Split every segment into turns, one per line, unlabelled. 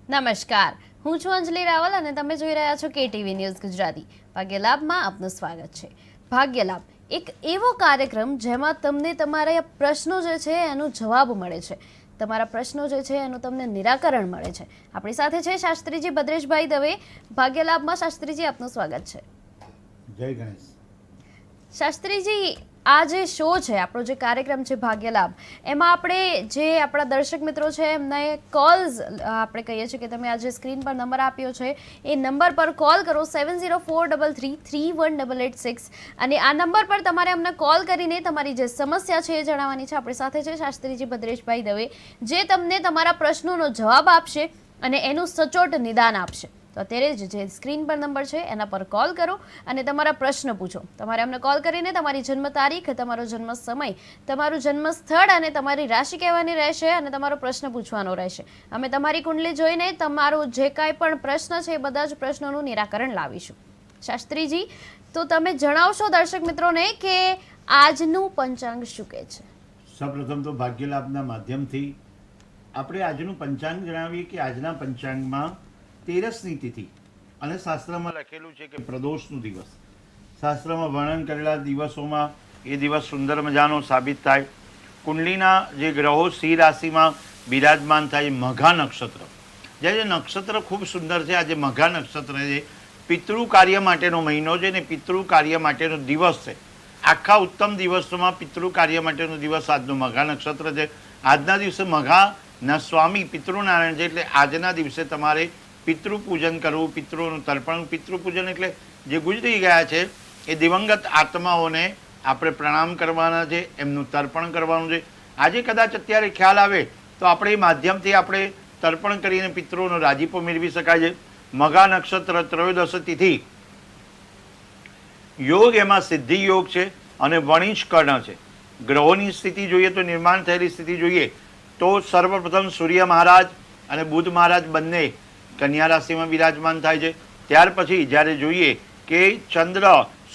નમસ્કાર, હું છું અંજલિ રાવલ અને તમે જોઈ રહ્યા છો કેટીવી ન્યૂઝ ગુજરાતી. ભાગ્યલાભમાં આપનું સ્વાગત છે. ભાગ્યલાભ એક એવો કાર્યક્રમ જેમાં તમને તમારા પ્રશ્નો જે છે એનો જવાબ મળે છે. તમારા પ્રશ્નો જે છે એનું તમને નિરાકરણ મળે છે. આપણી સાથે છે શાસ્ત્રીજી ભદ્રેશભાઈ દવે. ભાગ્યલાભમાં શાસ્ત્રીજી આપનું સ્વાગત છે.
જય ગણેશ.
શાસ્ત્રીજી, આ જે શો છે, આપણો જે કાર્યક્રમ છે ભાગ્યલાભ, એમાં આપણે જે આપણા દર્શક મિત્રો છે એમને કોલ્સ આપણે કહીએ છીએ કે તમે આ જે સ્ક્રીન પર નંબર આપ્યો છે એ નંબર પર કોલ કરો 7043331886 અને આ નંબર પર તમારે અમને કોલ કરીને તમારી જે સમસ્યા છે એ જણાવવાની છે. આપણી સાથે છે શાસ્ત્રીજી ભદ્રેશભાઈ દવે, જે તમને તમારા પ્રશ્નોનો જવાબ આપશે અને એનું સચોટ નિદાન આપશે. તો અત્યારે જ જે સ્ક્રીન પર નંબર છે એના પર કોલ કરો અને તમારા પ્રશ્ન પૂછો. તમારે અમને કોલ કરીને તમારી જન્મ તારીખ, તમારો જન્મ સમય, તમારું જન્મ સ્થળ અને તમારી રાશિ કહેવાની રહેશે અને તમારો પ્રશ્ન પૂછવાનો રહેશે. અમે તમારી કુંડલી જોઈને તમારો જે કાંઈ પણ પ્રશ્ન છે એ બધા જ પ્રશ્નોનું નિરાકરણ લાવીશું. શાસ્ત્રીજી, તો તમે જણાવશો દર્શક મિત્રોને કે આજનું પંચાંગ શું કહે છે?
સૌપ્રથમ તો ભાગ્યલાભના માધ્યમથી આપણે આજનું પંચાંગ જણાવીએ કે આજના પંચાંગમાં તેરસની તિથિ અને શાસ્ત્રમાં લખેલું છે કે પ્રદોષનો દિવસ. શાસ્ત્રમાં વર્ણન કરેલા દિવસોમાં એ દિવસ સુંદર મજાનો સાબિત થાય. કુંડલીના જે ગ્રહો સિંહ રાશિમાં બિરાજમાન થાય, મઘા નક્ષત્ર, જે નક્ષત્ર ખૂબ સુંદર છે. આજે મઘા નક્ષત્ર છે, પિતૃ કાર્ય માટેનો મહિનો છે ને પિતૃ કાર્ય માટેનો દિવસ છે. આખા ઉત્તમ દિવસોમાં પિતૃ કાર્ય માટેનો દિવસ આજનો મઘા નક્ષત્ર છે. આજના દિવસે મઘાના સ્વામી પિતૃનારાયણ છે, એટલે આજના દિવસે તમારે પિતૃ પૂજન કરવું, પિતૃનું તર્પણ. પિતૃ પૂજન એટલે જે ગુજરી ગયા છે એ દિવંગત આત્માઓને આપણે પ્રણામ કરવાના છે, એમનું તર્પણ કરવાનું છે. આજે કદાચ અત્યારે ખ્યાલ આવે તો આપણે એ માધ્યમથી આપણે તર્પણ કરીને પિતૃનો રાજીપો મેળવી શકાય છે. મઘા નક્ષત્ર ત્રયોદશ તિથિ યોગ, એમાં સિદ્ધિ યોગ છે અને વણિજ કર્ણ છે. ગ્રહોની સ્થિતિ જોઈએ તો નિર્માણ થયેલી સ્થિતિ જોઈએ તો સર્વપ્રથમ સૂર્ય મહારાજ અને બુધ મહારાજ બંને કન્યા રાશિમાં બિરાજમાન થાય છે. ત્યાર પછી જ્યારે જોઈએ કે ચંદ્ર,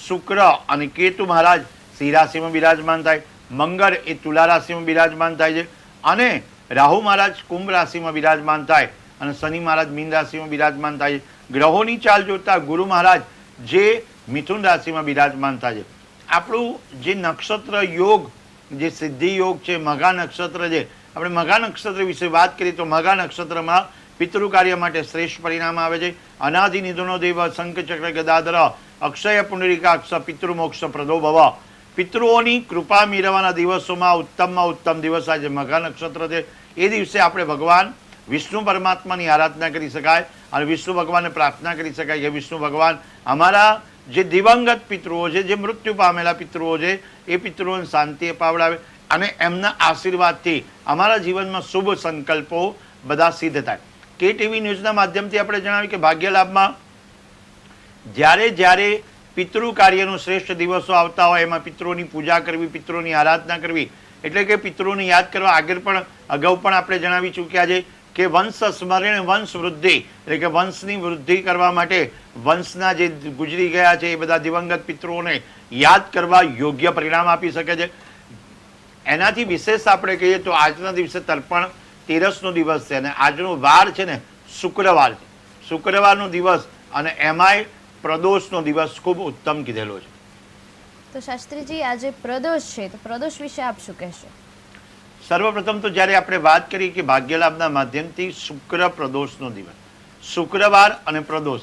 શુક્ર અને કેતુ મહારાજ સિંહ રાશિમાં બિરાજમાન થાય, મંગળ એ તુલા રાશિમાં બિરાજમાન થાય છે અને રાહુ મહારાજ કુંભ રાશિમાં બિરાજમાન થાય અને શનિ મહારાજ મીન રાશિમાં બિરાજમાન થાય છે. ગ્રહોની ચાલ જોતા ગુરુ મહારાજ જે મિથુન રાશિમાં બિરાજમાન થાય છે. આપણું જે નક્ષત્ર યોગ, જે સિદ્ધિ યોગ છે, મઘા નક્ષત્ર છે, આપણે મઘા નક્ષત્ર વિશે વાત કરીએ તો મઘા નક્ષત્રમાં પિતૃ કાર્ય માટે શ્રેષ્ઠ પરિણામ આવે છે. અનાદિ નિધનો દેવ શંખ ચક્ર ગદાધર અક્ષય પુંડરીકાક્ષ પિતૃમોક્ષ પ્રદો ભવ. પિતૃઓની કૃપા મેળવવાના દિવસોમાં ઉત્તમમાં ઉત્તમ દિવસ આજે મઘા નક્ષત્ર છે. એ દિવસે આપણે ભગવાન વિષ્ણુ પરમાત્માની આરાધના કરી શકાય અને વિષ્ણુ ભગવાનને પ્રાર્થના કરી શકાય કે વિષ્ણુ ભગવાન અમારા જે દિવંગત પિતૃઓ છે, જે મૃત્યુ પામેલા પિતૃઓ છે, એ પિતૃઓને શાંતિ અપાવડાવે અને એમના આશીર્વાદથી અમારા જીવનમાં શુભ સંકલ્પો બધા સિદ્ધ થાય. કેટીવી ન્યૂઝના માધ્યમથી આપણે જણાવ્યું કે ભાગ્યલાભમાં જ્યારે જ્યારે પિતૃ કાર્યનો શ્રેષ્ઠ દિવસો આવતા હોય એમાં પિતૃઓની પૂજા કરવી, પિતૃઓની આરાધના કરવી, એટલે કે પિતૃઓને યાદ કરવા. આગળ પણ અગાઉ પણ આપણે જણાવી ચૂક્યા છે કે વંશ સ્મરણ વંશ વૃદ્ધિ, એટલે કે વંશની વૃદ્ધિ કરવા માટે વંશના જે ગુજરી ગયા છે એ બધા દિવંગત પિતૃઓને યાદ કરવા યોગ્ય પરિણામ આપી શકે છે. એનાથી વિશેષ આપણે કહીએ તો આજના દિવસે તર્પણ તેરસનો દિવસ છે અને આજનો વાર છે ને શુક્રવાર છે. શુક્રવારનો દિવસ અને એમાંય પ્રદોષનો દિવસ ખૂબ ઉત્તમ કીધેલો છે.
તો શાસ્ત્રીજી, આજે પ્રદોષ છે તો પ્રદોષ વિશે આપ શું કહેશો?
સર્વપ્રથમ તો જ્યારે આપણે વાત કરીએ કે ભાગ્યલાભના માધ્યમથી શુક્ર પ્રદોષનો દિવસ, શુક્રવાર અને પ્રદોષ,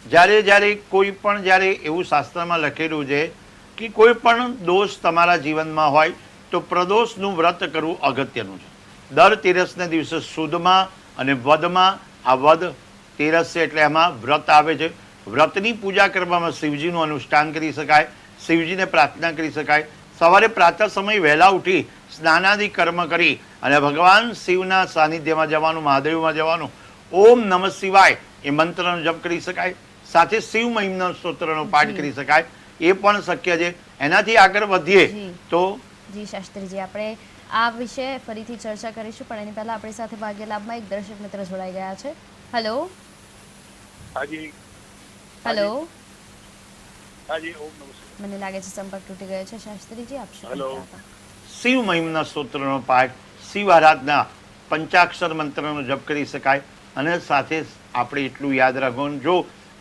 જ્યારે જ્યારે કોઈ પણ જ્યારે એવું શાસ્ત્રમાં લખેલું છે કે કોઈ પણ દોષ તમારા જીવનમાં હોય તો પ્રદોષનું વ્રત કરવું અગત્યનું છે. દર તેરસના દિવસે સુદમાં અને વદમાં, આ વદ તેરસ છે એટલે એમાં વ્રત આવે છે. વ્રતની પૂજા કરવામાં શિવજીનું અનુષ્ઠાન કરી શકાય, શિવજીને પ્રાર્થના કરી શકાય. સવારે પ્રાતઃ સમય વહેલા ઉઠી સ્નાનાદિ કર્મ કરી અને ભગવાન શિવના સાનિધ્યમાં જવાનું, મહાદેવમાં જવાનું, ઓમ નમઃ શિવાય એ મંત્રનો જપ કરી શકાય. સાથે શિવ મહિમના સ્તોત્રનો પાઠ કરી શકાય, એ પણ શક્ય છે. એનાથી આગળ વધીએ તો
જી શાસ્ત્રીજી, આપણે આ વિશે ફરીથી ચર્ચા કરીશું, પણ એની પહેલા આપણી સાથે ભાગ્યલાભમાં એક દર્શક મિત્ર જોડાઈ ગયા છે. હેલો.
હાજી.
હેલો.
હાજી, ઓમ નમઃ શિવાય.
મને લાગે છે સંપર્ક તૂટી ગયો છે. શાસ્ત્રીજી, આપ શું કહેતા હતા?
શિવ મહિમના સ્તોત્રનો પાઠ, શિવ આરાધના, પંચાક્ષર મંત્રનો જપ કરી શકાય. અને સાથે આપણે એટલું યાદ રાખવાનું, જો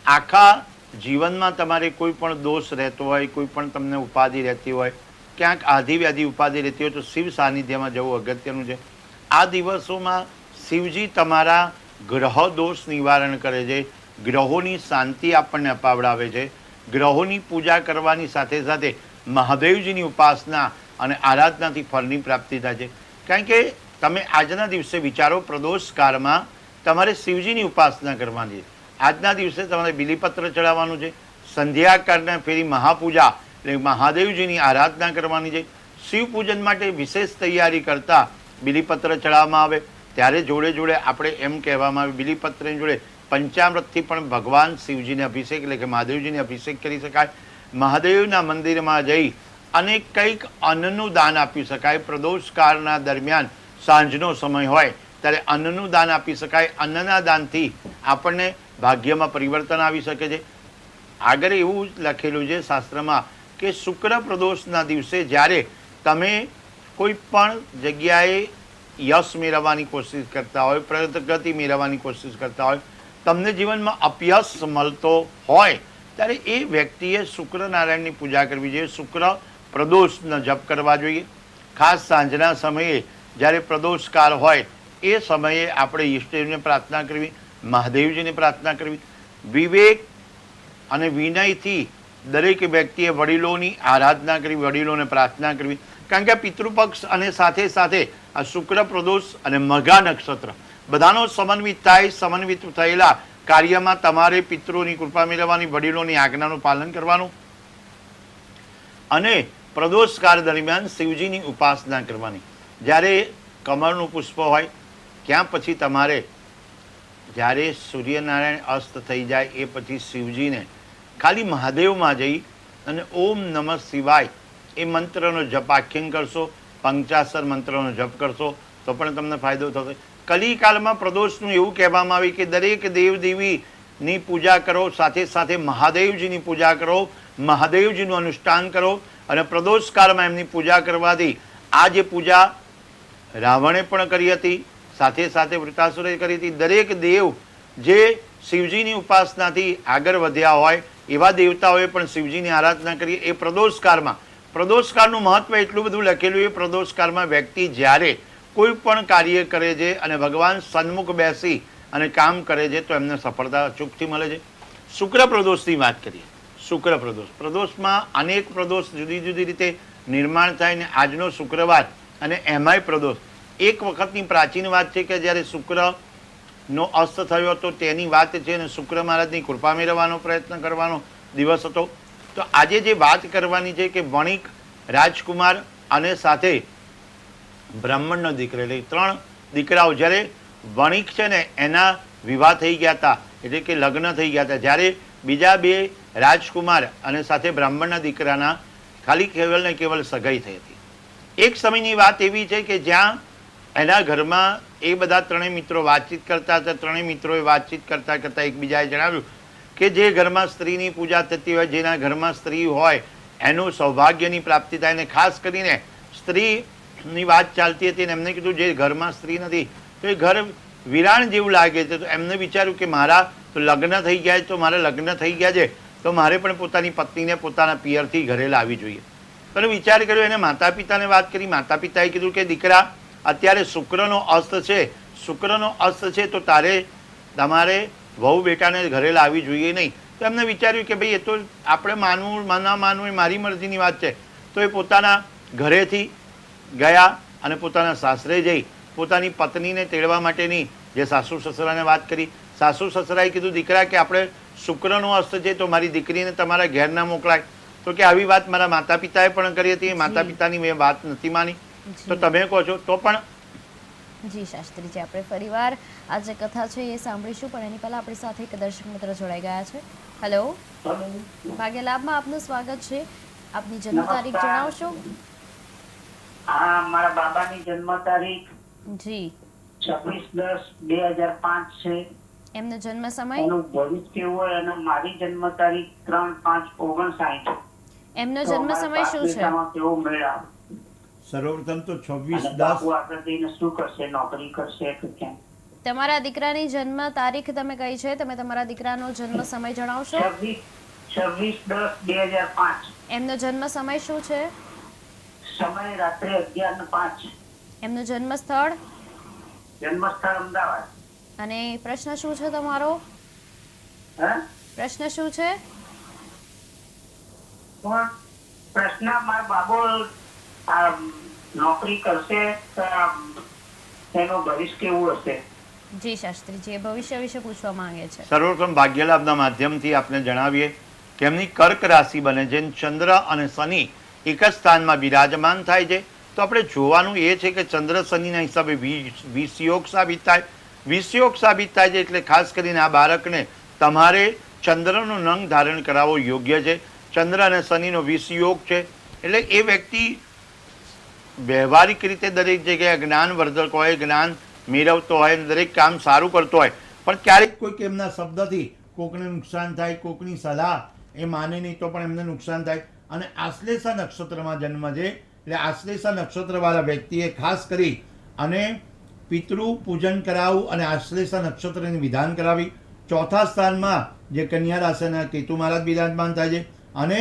આખા જીવનમાં તમારે કોઈ પણ દોષ રહેતો હોય, કોઈ પણ તમને ઉપાધિ રહેતી હોય, ક્યાંક આધિ વ્યાધિ ઉપાધિ રહેતી હોય, તો શિવ સાનિધ્યમાં જવું અગત્યનું છે. આ દિવસોમાં શિવજી તમારા ગ્રહ દોષ નિવારણ કરે છે, ગ્રહોની શાંતિ આપણને અપાવડાવે છે. ગ્રહોની પૂજા કરવાની સાથે સાથે મહાદેવજીની ઉપાસના અને આરાધનાથી ફળની પ્રાપ્તિ થાય છે. કારણ કે તમે આજના દિવસે વિચારો, પ્રદોષ કાળમાં તમારે શિવજીની ઉપાસના કરવાની છે. આજના દિવસે તમારે બિલીપત્ર ચડાવવાનું છે, સંધ્યાકાળના ફેરી મહાપૂજા એટલે મહાદેવજીની આરાધના કરવાની છે. શિવ પૂજન માટે વિશેષ તૈયારી કરતા બિલીપત્ર ચડાવવામાં આવે, ત્યારે જોડે જોડે આપણે એમ કહેવામાં આવે, બિલીપત્રની જોડે પંચામૃતથી પણ ભગવાન શિવજીને અભિષેક એટલે કે મહાદેવજીને અભિષેક કરી શકાય. મહાદેવના મંદિરમાં જઈ અને કંઈક અન્નનું દાન આપી શકાય. પ્રદોષ કાળના દરમિયાન સાંજનો સમય હોય ત્યારે અન્નનું દાન આપી શકાય. અન્નના દાનથી આપણને ભાગ્યમાં પરિવર્તન આવી શકે છે. આગળ એવું લખેલું છે શાસ્ત્રમાં કે શુક્ર પ્રદોષના દિવસે જ્યારે તમે કોઈ પણ જગ્યાએ યશ મેળવવાની કોશિશ કરતા હોય, પ્રગતિ મેળવવાની કોશિશ કરતા હોય, તમને જીવનમાં અપયશ મળતો હોય, ત્યારે એ વ્યક્તિએ શુક્રનારાયણની પૂજા કરવી જોઈએ. શુક્ર પ્રદોષનો જપ કરવા જોઈએ. ખાસ સાંજના સમયે જ્યારે પ્રદોષ કાળ હોય એ સમયે આપણે ઈષ્ટદેવને પ્રાર્થના કરવી, મહાદેવજીને પ્રાર્થના કરવી. વિવેક અને વિનયથી દરેક વ્યક્તિએ વડીલોની આરાધના કરવી, વડીલોને પ્રાર્થના કરવી. કારણ કે આ પિતૃપક્ષ અને સાથે સાથે આ શુક્ર પ્રદોષ અને મઘા નક્ષત્ર બધાનો સમન્વિત થાય. સમન્વિત થયેલા કાર્યમાં તમારે પિતૃની કૃપા મેળવવાની, વડીલોની આજ્ઞાનું પાલન કરવાનું અને પ્રદોષ કાળ દરમિયાન શિવજીની ઉપાસના કરવાની. જ્યારે કમળનું પુષ્પ હોય ત્યાં પછી તમારે જ્યારે સૂર્યનારાયણ અસ્ત થઈ જાય એ પછી શિવજીને ખાલી મહાદેવમાં જઈ અને ઓમ નમઃ શિવાય એ મંત્રનો જપ આખ્યાન કરશો, પંચાસર મંત્રનો જપ કરશો તો પણ તમને ફાયદો થશે. કલિકાળમાં પ્રદોષનું એવું કહેવામાં આવે કે દરેક દેવદેવીની પૂજા કરો, સાથે સાથે મહાદેવજીની પૂજા કરો, મહાદેવજીનું અનુષ્ઠાન કરો. અને પ્રદોષ કાળમાં એમની પૂજા કરવાથી આ જે પૂજા રાવણે પણ કરી હતી, સાથે સાથે વૃતાસુરે કરી હતી, દરેક દેવ જે શિવજીની ઉપાસનાથી આગળ વધ્યા હોય એવા દેવતાઓએ પણ શિવજીની આરાધના કરી. એ પ્રદોષ કાળમાં, પ્રદોષ કાળનું મહત્વ એટલું બધું લખેલું. એ પ્રદોષ કાળમાં વ્યક્તિ જ્યારે કોઈ પણ કાર્ય કરે છે અને ભગવાન સન્મુખ બેસી અને કામ કરે છે તો એમને સફળતા અચૂકથી મળે છે. શુક્ર પ્રદોષની વાત કરીએ. શુક્ર પ્રદોષ, પ્રદોષમાં અનેક પ્રદોષ જુદી જુદી રીતે નિર્માણ થાય ને આજનો શુક્રવાર અને એમાંય પ્રદોષ. એક વખતની પ્રાચીન વાત છે કે જ્યારે શુક્રનો અસ્ત થયો હતો તેની વાત છે અને શુક્ર મહારાજની કૃપા મેળવવાનો પ્રયત્ન કરવાનો દિવસ હતો. તો આજે જે વાત કરવાની છે કે વણિક રાજકુમાર અને સાથે બ્રાહ્મણનો દીકરો, એટલે 3 દીકરાઓ. જ્યારે વણિક છે ને એના વિવાહ થઈ ગયા હતા, એટલે કે લગ્ન થઈ ગયા હતા. જ્યારે બીજા 2 રાજકુમાર અને સાથે બ્રાહ્મણના દીકરાના ખાલી કેવલ ને કેવલ સગાઈ થઈ હતી. એક સમયની વાત એવી છે કે જ્યાં એના ઘરમાં એ બધા 3 મિત્રો વાતચીત કરતા હતા. 3 મિત્રોએ વાતચીત કરતા કરતા એકબીજાએ જણાવ્યું કે જે ઘરમાં સ્ત્રીની પૂજા થતી હોય, જેના ઘરમાં સ્ત્રી હોય એનું સૌભાગ્યની પ્રાપ્તિ થાય. ને ખાસ કરીને સ્ત્રીની વાત ચાલતી હતી અને એમને કીધું જે ઘરમાં સ્ત્રી નથી તો એ ઘર વિરાણ જેવું લાગે છે. તો એમને વિચાર્યું કે મારા તો લગ્ન થઈ ગયા છે, તો મારે લગ્ન થઈ ગયા છે તો મારે પણ પોતાની પત્નીને પોતાના પિયરથી ઘરે લાવવી જોઈએ. પણ વિચાર કર્યો, એને માતા પિતાને વાત કરી. માતા પિતાએ કીધું કે દીકરા, અત્યારે શુક્રનો અસ્ત છે, શુક્રનો અસ્ત છે તો તમારે વહુ બેટાને ઘરે લાવવી જોઈએ નહીં. તો એમને વિચાર્યું કે ભાઈ એ તો આપણે માનવું ના માનવું એ મારી મરજીની વાત છે. તો એ પોતાના ઘરેથી ગયા અને પોતાના સાસરે જઈ પોતાની પત્નીને તેડવા માટેની જે સાસુ સસરાને વાત કરી. સાસુ સસરાએ કીધું દીકરા કે આપણે શુક્રનો અસ્ત છે તો મારી દીકરીને તમારા ઘેર ના મોકલાય. તો કે આવી વાત મારા માતા પિતાએ પણ કરી હતી, માતા પિતાની મેં વાત નથી માની, તો તમે કહો છો તો પણ.
જી શાસ્ત્રીજી, આપણે ફરીવાર આ જે કથા છે એ સાંભળીશું, પણ એની પહેલા આપણી સાથે એક દર્શક મિત્ર જોડાઈ ગયા છે. હેલો, ભાગ્ય લાભમાં આપનું સ્વાગત છે. આપની જન્મ તારીખ જણાવશો?
હા, મારા બાબાની જન્મ તારીખ
જી
26/10/2005 છે.
એમનો જન્મ સમય?
એનું ભવિષ્ય હોય અને મારી જન્મ તારીખ 3/5/59.
એમનો જન્મ સમય શું છે?
કેવો મેળ આવે?
સર્વપ્રથમ તો 26/10
બાપુ આગળ જઈને શું કરશે? નોકરી કરશે કે કેમ?
તમારા દીકરાની જન્મ તારીખ તમે કઈ છે? તમે તમારા દીકરાનો જન્મ સમય જણાવશો?
26/10/2005.
એમનો જન્મ સમય શું છે?
સમય રાત્રે 11:05.
એમનું જન્મ સ્થળ
જન્મસ્થળ અમદાવાદ.
અને પ્રશ્ન શું છે તમારો?
હા,
પ્રશ્ન શું છે?
પણ પ્રશ્ન મારા બાબો નોકરી કરશે તો એનું ભવિષ્ય કેવું હશે?
જી શાસ્ત્રીજી, એ ભવિષ્ય વિશે પૂછવા માંગે છે.
સર્વપ્રથમ ભાગ્યલાભના માધ્યમથી આપણે જણાવીએ કે એમની કર્ક રાશિ બને છે, ચંદ્ર અને શનિ એક જ સ્થાનમાં બિરાજમાન થાય છે. તો આપણે જોવાનું એ છે કે ચંદ્ર શનિના હિસાબે વિષયોગ સાબિત થાય. વિષયોગ સાબિત થાય છે એટલે ખાસ કરીને આ બાળકને તમારે ચંદ્રનો નંગ ધારણ કરાવવો યોગ્ય છે. ચંદ્ર અને શનિનો વિષયોગ છે એટલે એ વ્યક્તિ વ્યવહારિક રીતે દરેક જગ્યાએ જ્ઞાનવર્ધક હોય, જ્ઞાન મેળવતો હોય, દરેક કામ સારું કરતો હોય, પણ ક્યારેક કોઈક એમના શબ્દથી કોકને નુકસાન થાય, કોકની સલાહ એ માને નહીં તો પણ એમને નુકસાન થાય. અને આશ્લેષા નક્ષત્રમાં જન્મ છે એટલે આશ્લેષા નક્ષત્રવાળા વ્યક્તિએ ખાસ કરી અને પિતૃ પૂજન કરાવવું અને આશ્લેષા નક્ષત્રની વિધાન કરાવી. ચોથા સ્થાનમાં જે કન્યા રાશિના કેતુ મહારાજ બિરાજમાન થાય છે અને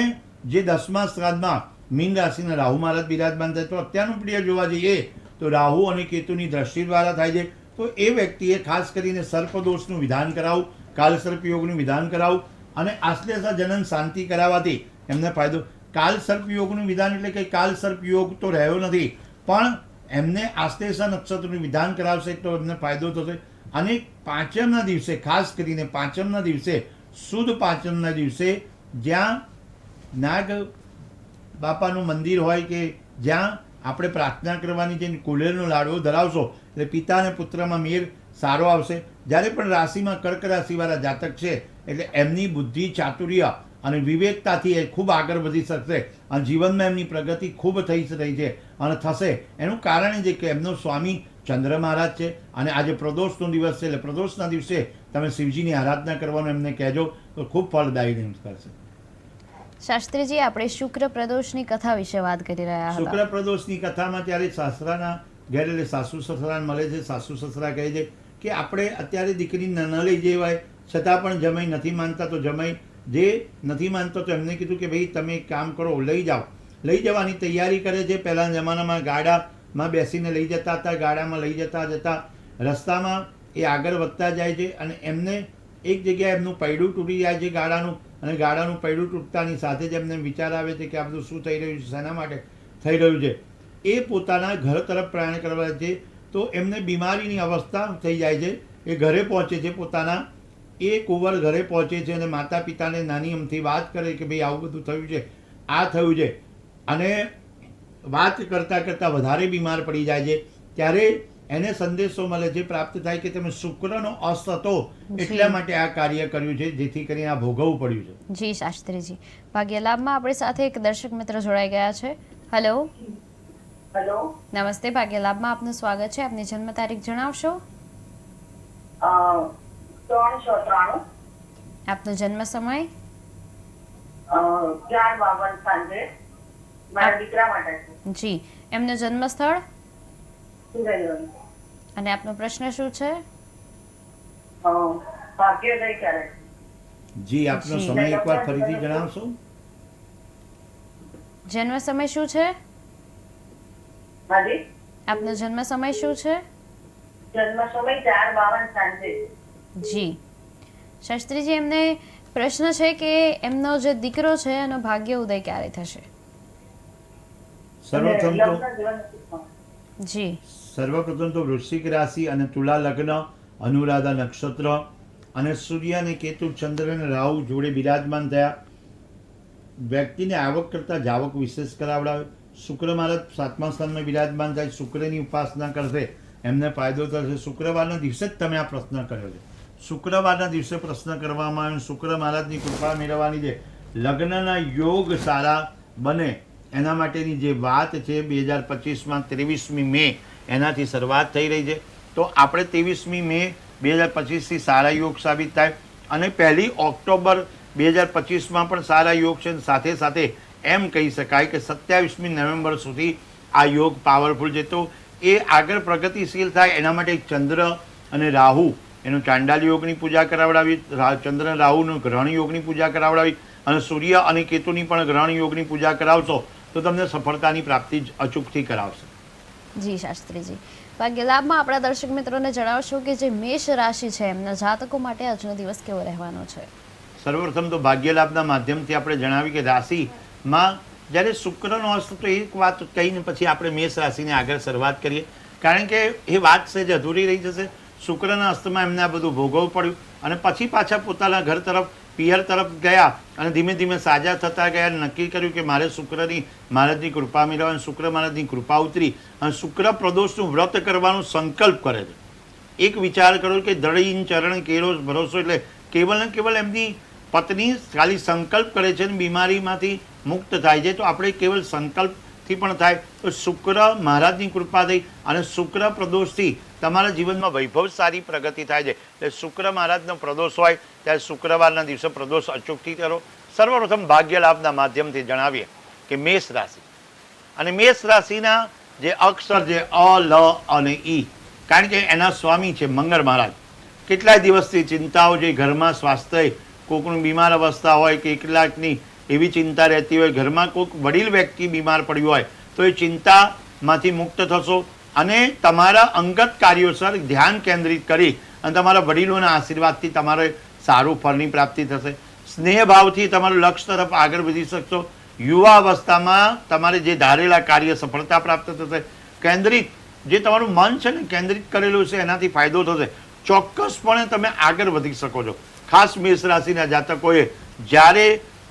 જે 10મા સ્થાનમાં મીન રાશિના રાહુ મહારાજ બિરાજમાન થાય. તો અત્યારનું પ્રિય જોવા જઈએ તો રાહુ અને કેતુની દ્રષ્ટિ દ્વારા થાય છે. તો એ વ્યક્તિએ ખાસ કરીને સર્પદોષનું વિધાન કરાવવું, કાલ સર્પયોગનું વિધાન કરાવવું અને આશ્લેષા જનન શાંતિ કરાવવાથી એમને ફાયદો. કાલ સર્પયોગનું વિધાન એટલે કે કાલ સર્પયોગ તો રહ્યો નથી, પણ એમને આશ્લેષા નક્ષત્રનું વિધાન કરાવશે તો એમને ફાયદો થશે. અને પાંચમના દિવસે, ખાસ કરીને પાંચમના દિવસે, શુદ્ધ પાંચમના દિવસે જ્યાં નાગ બાપાનું મંદિર હોય કે જ્યાં આપણે પ્રાર્થના કરવાની છે, કુલેરનો લાડવો ધરાવશો એટલે પિતા અને પુત્રમાં મેળ સારો આવશે. જ્યારે પણ રાશિમાં કર્ક રાશિવાળા જાતક છે એટલે એમની બુદ્ધિ, ચાતુર્ય અને વિવેકતાથી એ ખૂબ આગળ વધી શકશે અને જીવનમાં એમની પ્રગતિ ખૂબ થઈ રહી છે અને થશે. એનું કારણ એ છે કે એમનો સ્વામી ચંદ્ર મહારાજ છે અને આજે પ્રદોષનો દિવસ છે એટલે પ્રદોષના દિવસે તમે શિવજીની આરાધના કરવાનું એમને કહેજો તો ખૂબ ફળદાયી કરશે.
શાસ્ત્રીજી, આપણે શુક્ર પ્રદોષની કથા વિશે વાત કરી રહ્યા હતા.
શુક્ર પ્રદોષની કથામાં ત્યારે સાસરાના ઘેર એટલે સાસુ સસરાને મળે છે. સાસુ સસરા કહે છે કે આપણે અત્યારે દીકરીને ન લઈ જવાય, છતાં પણ જમાઈ નથી માનતા. તો જમાઈ જે નથી માનતો તો એમને કીધું કે ભાઈ તમે એક કામ કરો, લઈ જાઓ. લઈ જવાની તૈયારી કરે છે. પહેલાના જમાનામાં ગાડામાં બેસીને લઈ જતા હતા. ગાડામાં લઈ જતા રસ્તામાં એ આગળ વધતા જાય છે અને એમને એક જગ્યાએ એમનું પૈડું તૂટી જાય છે ગાડાનું, અને ગાડાનું પૈડું તૂટતાની સાથે જ એમને વિચાર આવે છે કે આ બધું શું થઈ રહ્યું છે, શેના માટે થઈ રહ્યું છે. એ પોતાના ઘર તરફ પ્રયાણ કરવા છે તો એમને બીમારીની અવસ્થા થઈ જાય છે. એ ઘરે પહોંચે છે, પોતાના એ કુંવર ઘરે પહોંચે છે અને માતા પિતાને નાની અમથી વાત કરે કે ભાઈ આવું બધું થયું છે, આ થયું છે. અને વાત કરતાં કરતાં વધારે બીમાર પડી જાય છે. ત્યારે એને સંદેશો મળે છે, પ્રાપ્ત થાય કે તમે શુક્રનો અસ્ત હતો એટલા માટે આ કાર્ય કર્યું છે, જેથી કરીને આ ભોગવવું પડ્યું છે.
જી શાસ્ત્રીજી, ભાગ્યલાભમાં આપણી સાથે એક દર્શક મિત્ર જોડાઈ ગયા છે. હેલો.
હેલો.
નમસ્તે, ભાગ્યલાભમાં આપનું સ્વાગત છે. આપની જન્મ તારીખ જણાવશો?
3/6/93.
આપનો જન્મ સમય?
11:52 સાંજે. મારા દીકરા માટે છે.
જી. એમનું જન્મ સ્થળ
સુરેન્દ્રનગર.
અને આપનો પ્રશ્ન શું છે?
ભાગ્યોદય ક્યારે?
જી, આપનો સમય એકવાર ફરીથી જણાવશો?
જન્મ સમય શું છે?
હાજી.
આપનો જન્મ સમય શું છે?
જન્મ સમય 4:52 સાંજે.
જી. શાસ્ત્રીજી, એમને પ્રશ્ન છે કે એમનો જે દીકરો છે એનો ભાગ્ય ઉદય ક્યારે થશે?
સર્વપ્રથમ તો વૃશ્ચિક રાશિ અને તુલા લગ્ન, અનુરાધા નક્ષત્ર અને સૂર્ય અને કેતુ, ચંદ્ર અને રાહુ જોડે બિરાજમાન થયા. વ્યક્તિને આવક કરતાં જાવક વિશેષ કરાવડાવે. શુક્ર મહારાજ 7મા સ્થાનમાં બિરાજમાન થાય. શુક્રની ઉપાસના કરશે એમને ફાયદો થશે. શુક્રવારના દિવસે જ તમે આ પ્રશ્ન કર્યો છે. શુક્રવારના દિવસે પ્રશ્ન કરવામાં આવ્યો. શુક્ર મહારાજની કૃપા મેળવવાની છે. લગ્નના યોગ સારા બને એના માટેની જે વાત છે 2025માં 23મી મે એનાથી શરૂઆત થઈ રહી છે. તો આપણે 23મી મે 2025થી સારા યોગ સાબિત થાય અને 1 ઓક્ટોબર 2025માં પણ સારા યોગ છે. સાથે સાથે એમ કહી શકાય કે 27મી નવેમ્બર સુધી આ યોગ પાવરફુલ છે. તો એ આગળ પ્રગતિશીલ થાય એના માટે ચંદ્ર અને રાહુ એનું ચાંડાલ યોગની પૂજા કરાવડાવી, ચંદ્ર રાહુનું ગ્રહણ યોગની પૂજા કરાવડાવી અને સૂર્ય અને કેતુની પણ ગ્રહણ યોગની પૂજા કરાવશો તો તમને સફળતાની પ્રાપ્તિ જ અચૂકથી કરાવશે.
જી શાસ્ત્રીજી, ભાગ્ય લાભમાં આપણા દર્શક મિત્રોને જણાવશો કે જે મેષ રાશિ છે એમના જાતકો માટે આજનો દિવસ કેવો રહેવાનો છે?
સર્વપ્રથમ તો ભાગ્ય લાભના માધ્યમથી આપણે જણાવી કે રાશિમાં જ્યારે શુક્રનો અસ્ત, તો એક વાત કહીને પછી આપણે મેષ રાશિને આગળ શરૂઆત કરીએ, કારણ કે એ વાત છે જે અધૂરી રહી જશે. શુક્રના અસ્તમાં એમને આ બધું ભોગવવું પડ્યું અને પછી પાછા પોતાના ઘર તરફ, પિયર તરફ ગયા અને ધીમે ધીમે સાજા થતા ગયા. નક્કી કર્યું કે મારે શુક્રની મહારાજની કૃપા મેળવવાની. શુક્ર મહારાજની કૃપા ઉતરી અને શુક્ર પ્રદોષનું વ્રત કરવાનો સંકલ્પ કરે છે. એક વિચાર કરો કે દળીન ચરણ કેળો ભરોસો, એટલે કેવલ ને કેવલ એમની પત્ની ખાલી સંકલ્પ કરે છે અને બીમારીમાંથી મુક્ત થાય છે. તો આપણે કેવલ સંકલ્પથી પણ થાય તો શુક્ર મહારાજની કૃપા થઈ અને શુક્ર પ્રદોષથી તમારા જીવનમાં વૈભવ સારી પ્રગતિ થાય છે. એટલે શુક્ર મહારાજનો પ્રદોષ હોય ત્યારે શુક્રવારના દિવસે પ્રદોષ અચૂકથી કરો. સર્વપ્રથમ ભાગ્ય લાભના માધ્યમથી જણાવીએ કે મેષ રાશિ, અને મેષ રાશિના જે અક્ષર છે અ, લ અને ઈ, કારણ કે એના સ્વામી છે મંગળ મહારાજ. કેટલાય દિવસથી ચિંતાઓ જે ઘરમાં સ્વાસ્થ્ય, કોઈકનું બીમાર અવસ્થા હોય કે કેટલાકની એવી ચિંતા રહેતી હોય, ઘરમાં કોઈક વડીલ વ્યક્તિ બીમાર પડ્યું હોય તો એ ચિંતામાંથી મુક્ત થશો અને તમારા અંગત કાર્યોસર ધ્યાન કેન્દ્રિત કરી અને તમારા વડીલોના આશીર્વાદથી તમારે સારું ફળની પ્રાપ્તિ થશે. સ્નેહભાવથી તમારું લક્ષ્ય તરફ આગળ વધી શકશો. યુવા અવસ્થામાં તમારે જે ધારેલા કાર્ય સફળતા પ્રાપ્ત થશે. કેન્દ્રિત જે તમારું મન છે ને કેન્દ્રિત કરેલું છે એનાથી ફાયદો થશે. ચોક્કસપણે તમે આગળ વધી શકો છો. ખાસ મેષ રાશિના જાતકોએ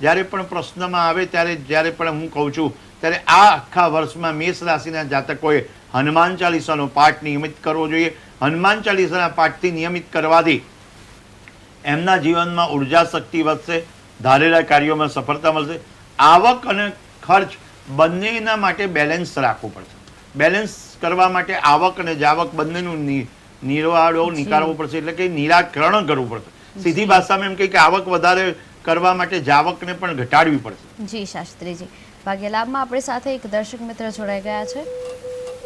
જ્યારે પણ પ્રશ્નમાં આવે ત્યારે, જ્યારે પણ હું કહું છું ત્યારે આ આખા વર્ષમાં મેષ રાશિના જાતકોએ હનુમાન ચાલીસાનો પાઠ નિયમિત કરવો જોઈએ. હનુમાન ચાલીસાના પાઠથી નિયમિત કરવાથી એમના જીવનમાં ઉર્જા શક્તિ વધશે, ધારેલા કાર્યોમાં સફળતા મળશે. આવક અને ખર્ચ બંનેના માટે બેલેન્સ રાખવું પડશે. બેલેન્સ કરવા માટે આવક અને જાવક બંનેનું નિર્વાળો નીકાળવો પડશે, એટલે કે નિરાકરણ કરવું પડશે. સીધી ભાષામાં એમ કે આવક વધારે કરવા માટે જાવકને પણ ઘટાડવી પડશે.
જી શાસ્ત્રીજી, ભાગ્ય લાભમાં આપણી સાથે એક દર્શક મિત્ર જોડાઈ ગયા છે.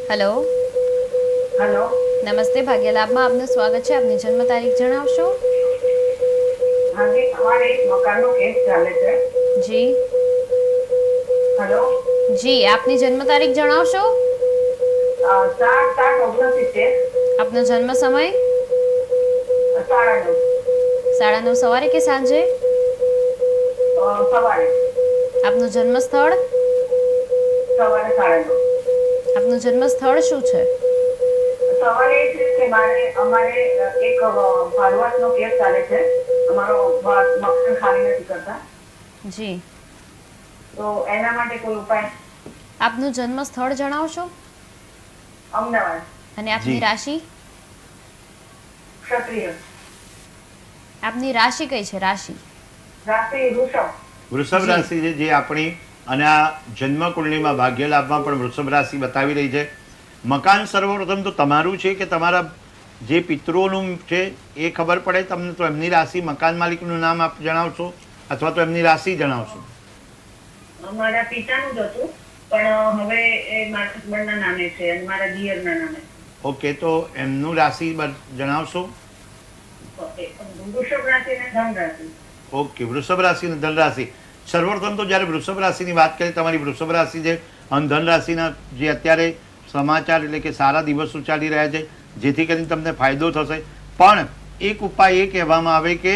હેલો.
હેલો.
નમસ્તે, ભાગ્ય લાભમાં આપનું સ્વાગત છે. આપની જન્મ તારીખ જણાવશો?
હાજી, અમારે એક મકાનનો કેસ ચાલે છે.
જી.
હેલો.
જી, આપની જન્મ તારીખ જણાવશો?
7/7/69.
આપનો જન્મ સમય?
9:30.
9:30 સવારે કે સાંજે?
સવારે.
આપનું જન્મ સ્થળ?
સવારે 9:30.
આપનું જન્મ સ્થળ શું છે?
સવાલ એ છે કે અમારે એક ભાડુઆતનો કેસ ચાલે છે. અમારો મકાન ખાલી નથી કરતા,
જી.
તો એના માટે કોઈ ઉપાય?
આપનું જન્મ સ્થળ જણાવશો?
અમદાવાદ.
અને આપની
જી.
રાશિ?
ક્ષત્રિય.
આપની રાશિ કઈ છે? રાશિ
વૃષભ રાશિ છે જે આપણી, અને આ જન્મ કુંડલીમાં ભાગ્ય લાભમાં પણ વૃષભ રાશિ બતાવી રહી છે. મકાન સર્વપ્રથમ તો તમારું છે કે તમારા જે પિતૃઓનું છે એ ખબર પડે તમને, તો એમની રાશિ, મકાન માલિકનું નામ આપ જણાવશો અથવા તો એમની રાશિ જણાવશો?
મારા પિતાનું જ હતું, પણ હવે એ મારા હસબન્ડના નામે છે અને મારા દિયરના નામે.
ઓકે, તો એમનું રાશિ જણાવશો?
વૃષભ રાશિ અને ધન રાશિ.
ઓકે, વૃષભ રાશિ અને ધન રાશિ. સર્વપ્રથમ તો જ્યારે વૃષભ રાશિની વાત કરીએ, તમારી વૃષભ રાશિ છે અને ધન રાશિના જે અત્યારે સમાચાર એટલે કે સારા દિવસો ચાલી રહ્યા છે, જેથી કરીને તમને ફાયદો થશે. પણ એક ઉપાય એ કહેવામાં આવે કે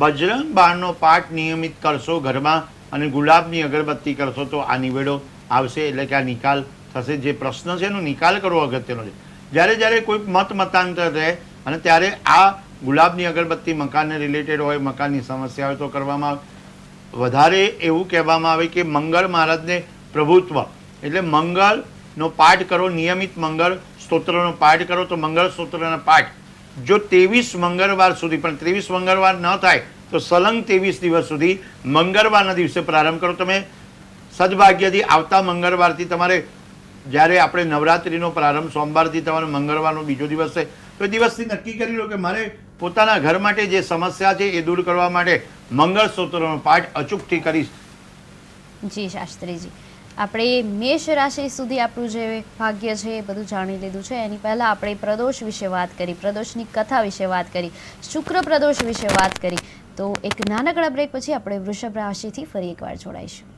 બજરંગ બાણનો પાઠ નિયમિત કરશો ઘરમાં અને ગુલાબની અગરબત્તી કરશો તો આ નિવેડો આવશે, એટલે કે આ નિકાલ થશે. જે પ્રશ્ન છે એનો નિકાલ કરવો અગત્યનો છે. જ્યારે કોઈ મતાંતર રહે અને ત્યારે આ ગુલાબની અગરબત્તી મકાનને રિલેટેડ હોય, મકાનની સમસ્યા હોય તો કરવામાં આવે. વધારે એવું કહેવામાં આવે કે મંગળ મહારાજને પ્રભુત્વ, એટલે મંગળનો પાઠ કરો, નિયમિત મંગળ સ્તોત્રનો પાઠ કરો. તો મંગળ સ્તોત્રના પાઠ જો 23 મંગળવાર સુધી, પણ 23 મંગળવાર ન થાય તો સલંગ 23 દિવસ સુધી મંગળવારના દિવસે પ્રારંભ કરો. તમે સદભાગ્યથી આવતા મંગળવારથી તમારે, જ્યારે આપણે નવરાત્રિનો પ્રારંભ સોમવારથી તમારે મંગળવારનો બીજો દિવસ છે, તો એ દિવસથી નક્કી કરી લો કે મારે પોતાના ઘર માટે જે સમસ્યા છે એ દૂર કરવા માટે મંગળ સ્તોત્રનો પાઠ અચૂકથી કરીશ.
જી શાસ્ત્રીજી, આપણે મેષ રાશિ સુધી આપણું જે ભાગ્ય છે એ બધું જાણી લીધું છે. એની પહેલાં આપણે પ્રદોષ વિશે વાત કરી, પ્રદોષની કથા વિશે વાત કરી, શુક્ર પ્રદોષ વિશે વાત કરી. તો એક નાનકડા બ્રેક પછી આપણે વૃષભ રાશિથી ફરી એકવાર જોડાઈશું.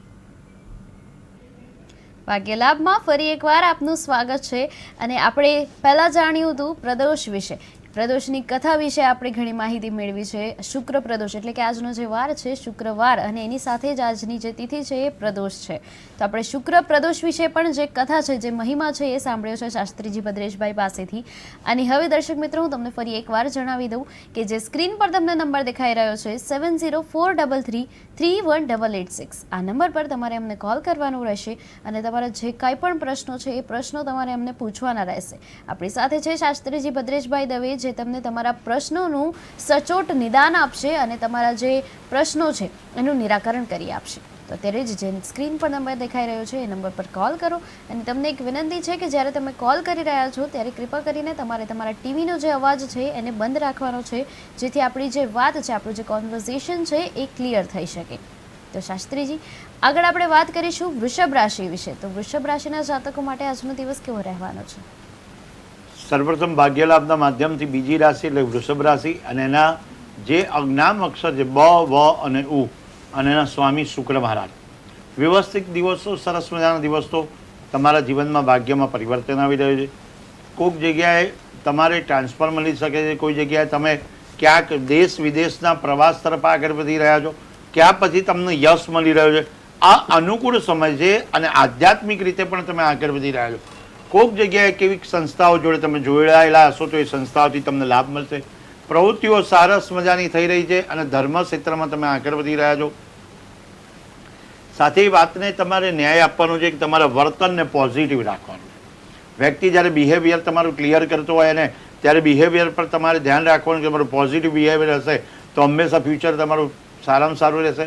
ભાગ્ય લાભમાં ફરી એકવાર આપનું સ્વાગત છે. અને આપણે પહેલાં જાણ્યું હતું પ્રદોષ વિશે, પ્રદોષની કથા વિશે આપણે ઘણી માહિતી મેળવી છે. શુક્ર પ્રદોષ એટલે કે આજનો જે વાર છે શુક્રવાર, અને એની સાથે જ આજની જે તિથિ છે એ પ્રદોષ છે. તો આપણે શુક્ર પ્રદોષ વિશે પણ જે કથા છે, જે મહિમા છે એ સાંભળ્યો છે શાસ્ત્રીજી ભદ્રેશભાઈ પાસેથી. અને હવે દર્શક મિત્રો, હું તમને ફરી એકવાર જણાવી દઉં કે જે સ્ક્રીન પર તમને નંબર દેખાઈ રહ્યો છે 7043331886, આ નંબર પર તમારે અમને કોલ કરવાનું રહેશે અને તમારા જે કાંઈ પણ પ્રશ્નો છે એ પ્રશ્નો તમારે અમને પૂછવાના રહેશે. આપણી સાથે છે શાસ્ત્રીજી ભદ્રેશભાઈ દવે, જે તમને તમારા પ્રશ્નોનું સચોટ નિદાન આપશે અને તમારા જે પ્રશ્નો છે એનું નિરાકરણ કરી આપશે. તો અત્યારે જ જે સ્ક્રીન પર નંબર દેખાઈ રહ્યો છે એ નંબર પર કોલ કરો. અને તમને એક વિનંતી છે કે જ્યારે તમે કોલ કરી રહ્યા છો ત્યારે કૃપા કરીને તમારે તમારા ટીવીનો જે અવાજ છે એને બંધ રાખવાનો છે, જેથી આપણી જે વાત છે, આપણું જે કોન્વર્ઝેશન છે એ ક્લિયર થઈ શકે. તો શાસ્ત્રીજી, આગળ આપણે વાત કરીશું વૃષભ રાશિ વિશે. તો વૃષભ રાશિના જાતકો માટે આજનો દિવસ કેવો રહેવાનો છે?
સર્વપ્રથમ ભાગ્યલાભના માધ્યમથી બીજી રાશિ એટલે વૃષભ રાશિ, અને એના જે અજ્ઞામ અક્ષર છે બ, વ અને ઉ, અને એના સ્વામી શુક્ર મહારાજ. વ્યવસ્થિત દિવસો, સરસ મજાના દિવસો, તમારા જીવનમાં ભાગ્યમાં પરિવર્તન આવી રહ્યું છે. કોઈક જગ્યાએ તમારે ટ્રાન્સફર મળી શકે છે, કોઈ જગ્યાએ તમે ક્યાંક દેશ વિદેશના પ્રવાસ તરફ આગળ વધી રહ્યા છો, ક્યાં પછી તમને યશ મળી રહ્યો છે. આ અનુકૂળ સમય છે અને આધ્યાત્મિક રીતે પણ તમે આગળ વધી રહ્યા છો. કોઈક જગ્યાએ કેવી સંસ્થાઓ જોડે તમે જોડાયેલા હશો તો એ સંસ્થાઓથી તમને લાભ મળશે. પ્રવૃત્તિઓ સરસ મજાની થઈ રહી છે અને ધર્મ ક્ષેત્રમાં તમે આગળ વધી રહ્યા છો. સાથે એ વાતને તમારે ન્યાય આપવાનો છે કે તમારા વર્તનને પોઝિટિવ રાખવાનું છે. વ્યક્તિ જ્યારે બિહેવિયર તમારું ક્લિયર કરતો હોય ને ત્યારે બિહેવિયર પર તમારે ધ્યાન રાખવાનું કે તમારું પોઝિટિવ બિહેવિયર હશે તો હંમેશા ફ્યુચર તમારું સારામાં સારું રહેશે.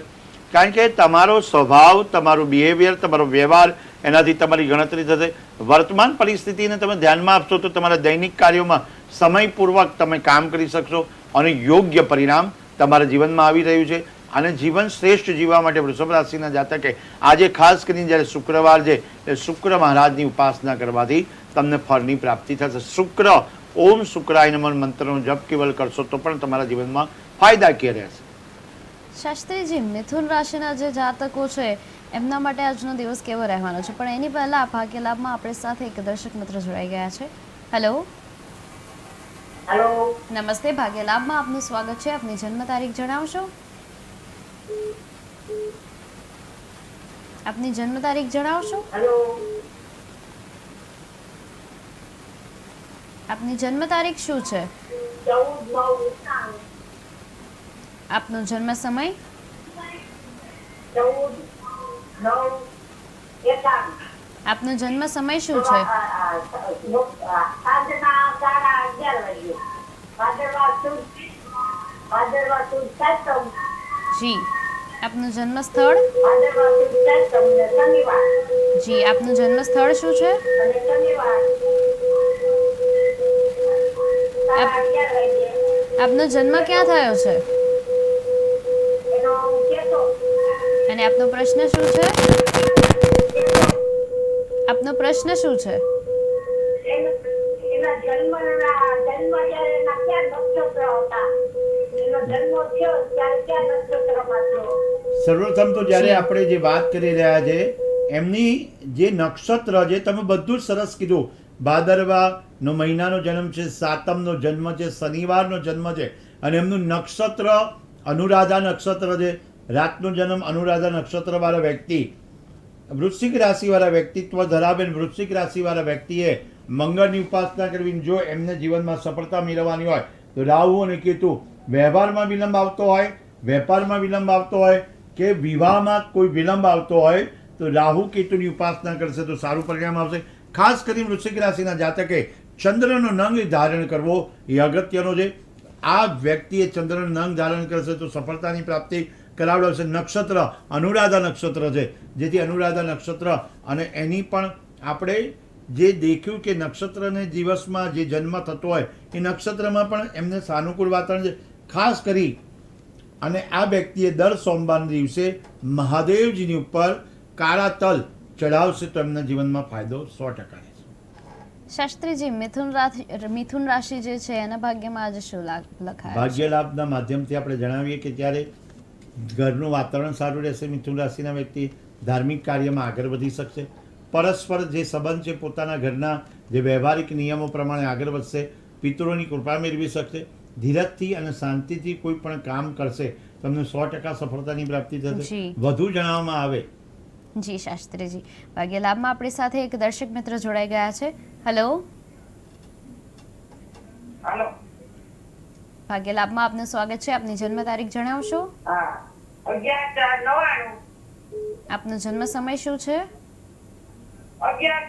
કારણ કે તમારો સ્વભાવ, તમારું બિહેવિયર, તમારો વ્યવહાર, એનાથી તમારી ગણતરી થશે. વર્તમાન પરિસ્થિતિને તમે ધ્યાનમાં આપશો તો તમારા દૈનિક કાર્યોમાં સમયપૂર્વક તમે કામ કરી શકશો અને યોગ્ય પરિણામ તમારા જીવનમાં આવી રહ્યું છે. અને જીવન શ્રેષ્ઠ જીવવા માટે વૃષભ રાશિના જાતકે આજે ખાસ કરીને જ્યારે શુક્રવાર છે એ શુક્ર મહારાજની ઉપાસના કરવાથી તમને ફળની પ્રાપ્તિ થશે. શુક્ર ઓમ શુક્રાય નમઃ મંત્રનો જપ કેવલ કરશો તો પણ તમારા જીવનમાં ફાયદાકીય રહેશે.
શાસ્ત્રીજી, મિથુન રાશિના જે જાતકો છે એમના માટે આજનો દિવસ કેવો રહેવાનો છે? પણ એની પહેલા ભાગ્ય લાભમાં આપણી સાથે એક દર્શક મિત્ર જોડાઈ ગયા છે. હેલો.
હેલો,
નમસ્તે. ભાગ્ય લાભમાં આપનું સ્વાગત છે. આપની જન્મ તારીખ જણાવશો? આપની જન્મ તારીખ જણાવશો?
હેલો,
આપની જન્મ તારીખ શું છે?
14/9/91.
આપનો જન્મ સમય?
14/9/91.
આપનો જન્મ સમય શું છે?
સાંજના 11:30 વાગે. ભાદરવા સુદ સાતમ.
જી. આપનું જન્મ સ્થળ?
ભાદરવા સુદ સાતમ ને શનિવાર.
જી. આપનું જન્મ સ્થળ શું છે?
અને શનિવાર 11:30 વાગે.
આપનો જન્મ ક્યાં થયો છે?
એનો કેતો
અને આપનો પ્રશ્ન શું છે? આપનો પ્રશ્ન શું છે?
એના જન્મ ત્યારે એના ક્યાં નક્ષત્ર હતા? એનો જન્મ થયો ત્યારે ક્યાં નક્ષત્રમાં થયો?
સર્વપ્રથમ તો જ્યારે આપણે જે વાત કરી રહ્યા છે એમની જે નક્ષત્ર છે, તમે બધું જ સરસ કીધું. ભાદરવાનો મહિનાનો જન્મ છે, સાતમનો જન્મ છે, શનિવારનો જન્મ છે, અને એમનું નક્ષત્ર અનુરાધા નક્ષત્ર છે. રાતનો જન્મ અનુરાધા નક્ષત્રવાળા વ્યક્તિ, વૃશ્ચિક રાશિવાળા વ્યક્તિત્વ ધરાવે, વૃશ્ચિક રાશિવાળા વ્યક્તિએ મંગળની ઉપાસના કરવી. જો એમને જીવનમાં સફળતા મેળવવાની હોય તો રાહુ અને કેતુ, વ્યવહારમાં વિલંબ આવતો હોય, વેપારમાં વિલંબ આવતો હોય કે વિવાહમાં કોઈ વિલંબ આવતો હોય તો રાહુ કેતુની ઉપાસના કરશે તો સારું પરિણામ આવશે. ખાસ કરીને વૃશ્ચિક રાશિના જાતકે ચંદ્રનો નંગ ધારણ કરવો એ અગત્યનો છે. આ વ્યક્તિએ ચંદ્રનો નંગ ધારણ કરશે તો સફળતાની પ્રાપ્તિ કરાવડાવશે. નક્ષત્ર અનુરાધા નક્ષત્ર છે, જેથી અનુરાધા નક્ષત્ર અને એની પણ આપણે જે દેખ્યું કે નક્ષત્રને દિવસમાં જે જન્મ થતો હોય એ નક્ષત્રમાં પણ એમને સાનુકૂળ વાતાવરણ છે. ખાસ કરી અને આ વ્યક્તિએ દર સોમવારના દિવસે મહાદેવજીની ઉપર કાળા તલ ચડાવશે તો એમના જીવનમાં ફાયદો 100% રહેશે.
શાસ્ત્રીજી મિથુન રાશિ જે છે એના ભાગ્યમાં આજે શું લખાય છે?
ભાગ્ય લાભના માધ્યમથી આપણે જણાવીએ કે ત્યારે ઘરનું વાતાવરણ સારું રહેશે. મિથુન રાશિના વ્યક્તિ ધાર્મિક કાર્યમાં આગળ વધી શકશે. પરસ્પર જે સંબંધ છે પોતાના ઘરના જે વ્યવહારિક નિયમો પ્રમાણે આગળ વધશે. પિતૃઓની કૃપા મેળવી શકશે. ધીરજથી અને શાંતિથી કોઈ પણ કામ કરશે તમને 100% સફળતાની પ્રાપ્તિ થશે.
જી.
વધુ જણાવવામાં આવે
જી શાસ્ત્રીજી, ભાગ્ય લાભમાં આપણી સાથે એક દર્શક મિત્ર જોડાઈ ગયા છે. હેલો,
હાલો.
ભાગ્ય લાભમાં આપનું સ્વાગત છે. આપની જન્મ તારીખ જણાવશો?
હા, 11/4/99.
આપનો જન્મ સમય શું છે?
11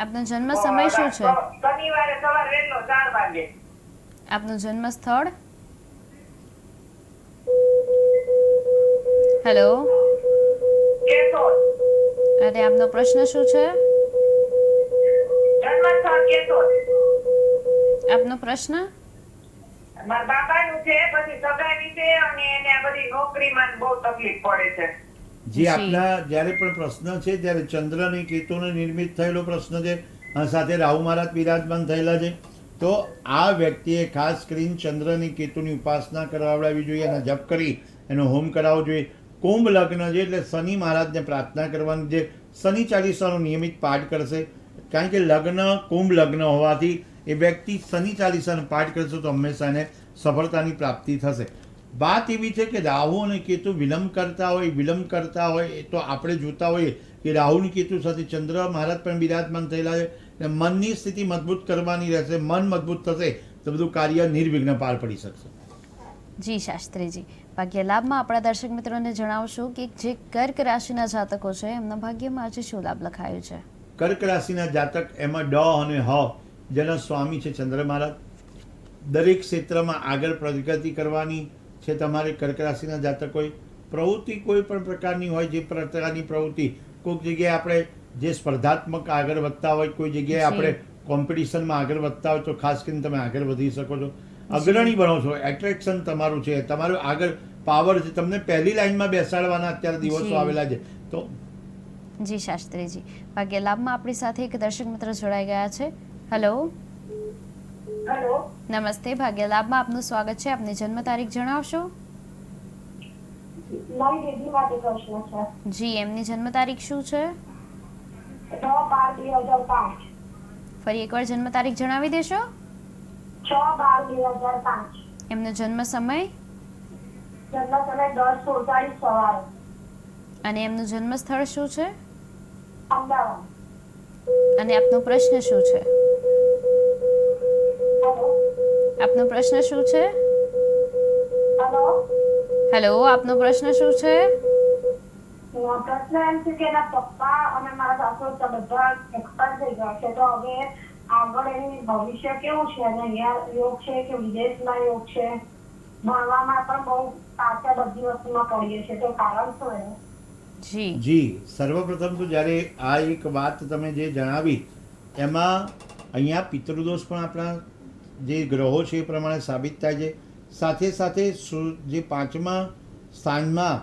આપનો જન્મ સમય શું છે?
શનિવારે સવાર વહેલો 4 વાગે.
આપનું જન્મ સ્થળ? હેલો,
કેશોદ.
અને આપનો પ્રશ્ન શું છે?
જન્મસ્થળ કેશોદ.
આપનો પ્રશ્ન?
મારા બાપાનું છે, પછી સગાઈ છે અને એને આ બધી નોકરીમાં બહુ તકલીફ પડે છે.
જે આપના જ્યારે પણ પ્રશ્ન છે ત્યારે ચંદ્ર અને કેતુને નિર્મિત થયેલો પ્રશ્ન છે અને સાથે રાહુ મહારાજ બિરાજમાન થયેલા છે. તો આ વ્યક્તિએ ખાસ કરીને ચંદ્ર અને કેતુની ઉપાસના કરાવડાવવી જોઈએ અને જપ કરી એનો હોમ કરાવવો જોઈએ. કુંભ લગ્ન છે એટલે શનિ મહારાજને પ્રાર્થના કરવાની છે. શનિ ચાલીસાનો નિયમિત પાઠ કરશે, કારણ કે લગ્ન કુંભ લગ્ન હોવાથી એ વ્યક્તિ શનિ ચાલીસાનો પાઠ કરશે તો હંમેશા એને સફળતાની પ્રાપ્તિ થશે. વાત એવી છે કે રાહુ અને કેતુ વિલંબ કરતા હોય એ તો આપણે જોતા હોઈએ કે રાહુ અને કેતુ સાથે ચંદ્ર મહારાજ પણ બિરાજમાન થયેલા છે. એટલે મનની સ્થિતિ મજબૂત કરવાની રહેશે. મન મજબૂત થશે તો બધું કાર્ય નિર્વિઘ્ન પાર પડી શકશે.
જી શાસ્ત્રીજી, ભાગ્ય લાભમાં આપણા દર્શક મિત્રોને જણાવશું કે જે કર્ક રાશિના જાતકો છે એમના ભાગ્યમાં આજે શું લાભ લખાયું છે?
કર્ક રાશિના જાતક એમાં ડ અને હ જેના સ્વામી છે ચંદ્ર મહારાજ. દરેક ક્ષેત્રમાં આગળ પ્રગતિ કરવાની છે તમારે. કર્ક રાશિના જાતકોએ પ્રવૃત્તિ કોઈ પણ પ્રકારની હોય, જે પ્રકારની પ્રવૃત્તિ કોઈક જગ્યાએ આપણે જે સ્પર્ધાત્મક આગળ વધતા હોય, કોઈ જગ્યાએ આપણે કોમ્પિટિશનમાં આગળ વધતા હોય તો ખાસ કરીને તમે આગળ વધી શકો છો. અગ્રણી બનો છો. એટ્રેક્શન તમારું છે, તમારું આગળ પાવર છે. તમને પહેલી લાઈનમાં બેસાડવાના અત્યારે દિવસો આવેલા છે. તો
જી શાસ્ત્રીજી, ભાગ્ય લાભમાં આપણી સાથે એક દર્શક મિત્ર જોડાઈ ગયા છે. Hello,
hello.
નમસ્તે. ભાગ્ય લાભમાં આપનું સ્વાગત છે. આપની જન્મ તારીખ જણાવશો?
મારી દીદી માટે પ્રશ્ન છે.
જી, એમની જન્મ તારીખ શું છે?
6/12/2005.
ફરી એકવાર જન્મ તારીખ જણાવી દેશો?
6/12/2005.
એમનો જન્મ સમય
જન્મ સમય 10:47 સવારે.
અને એમનું જન્મ સ્થળ શું છે?
અમદાવાદ.
અને આપનો પ્રશ્ન શું છે?
હેલો.
આપનો પ્રશ્ન શું છે?
હેલો.
હેલો, આપનો પ્રશ્ન શું છે?
પ્રશ્ન એમ છે કે એના પપ્પા અને મારા સાસુ તો બધા એક્સપાયર થઈ ગયા છે, તો હવે આગળ એનું ભવિષ્ય કેવું છે? અને અહીંયા યોગ છે કે વિદેશમાં યોગ છે? ભણવામાં પણ બહુ પાછા બધી વસ્તુમાં પડીએ છે, તો કારણ શું એનું?
જી,
સર્વપ્રથમ તો જ્યારે આ એક વાત તમે જે જણાવી એમાં અહીંયા પિતૃદોષ પણ આપણા જે ગ્રહો છે એ પ્રમાણે સાબિત થાય છે. સાથે સાથે જે 5મા સ્થાનમાં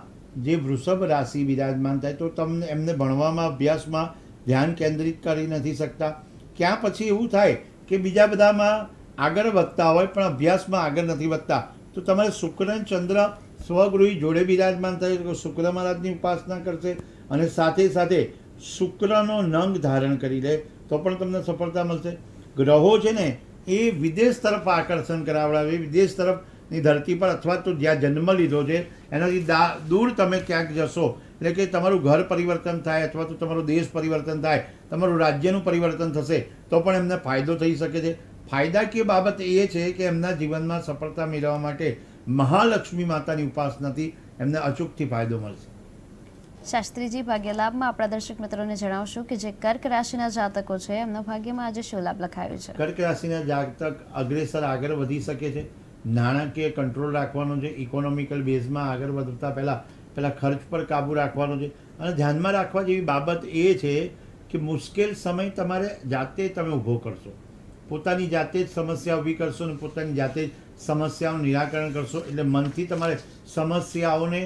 જે વૃષભ રાશિ બિરાજમાન થાય તો તમને એમને ભણવામાં અભ્યાસમાં ધ્યાન કેન્દ્રિત કરી નથી શકતા. ક્યાં પછી એવું થાય કે બીજા બધામાં આગળ વધતા હોય પણ અભ્યાસમાં આગળ નથી વધતા. તો તમારે શુક્ર અને ચંદ્ર સ્વગૃહી જોડે બિરાજમાન થાય તો શુક્ર મહારાજની ઉપાસના કરશે અને સાથે સાથે શુક્રનો નંગ ધારણ કરી લે તો પણ તમને સફળતા મળશે. ગ્રહો છે ને એ વિદેશ તરફ આકર્ષણ કરાવડાવે. વિદેશ તરફની ધરતી પર અથવા તો જ્યાં જન્મ લીધો છે એનાથી દૂર તમે ક્યાંક જશો એટલે કે તમારું ઘર પરિવર્તન થાય અથવા તો તમારો દેશ પરિવર્તન થાય, તમારું રાજ્યનું પરિવર્તન થશે તો પણ એમને ફાયદો થઈ શકે છે. ફાયદાકીય બાબત એ છે કે એમના જીવનમાં સફળતા મેળવવા માટે મહાલક્ષ્મી માતાની ઉપાસનાથી એમને અચૂકથી ફાયદો મળશે.
શાસ્ત્રીજી, ભાગ્ય લાભમાં આપણા દર્શક મિત્રોને જણાવશું કે જે કર્ક રાશિના જાતકો છે એમના ભાગ્યમાં આજે શું લાભ લખાયું છે?
કર્ક રાશિના જાતક અગ્રેસર આગળ વધી શકે છે. નાણાકીય કંટ્રોલ રાખવાનો છે. ઇકોનોમિકલ બેઝમાં આગળ વધતા પહેલાં ખર્ચ પર કાબૂ રાખવાનો છે. અને ધ્યાનમાં રાખવા જેવી બાબત એ છે કે મુશ્કેલ સમય તમારે જાતે તમે ઊભો કરશો. પોતાની જાતે જ સમસ્યા ઊભી કરશો અને પોતાની જાતે જ સમસ્યાઓનું નિરાકરણ કરશો. એટલે મનથી તમારે સમસ્યાઓને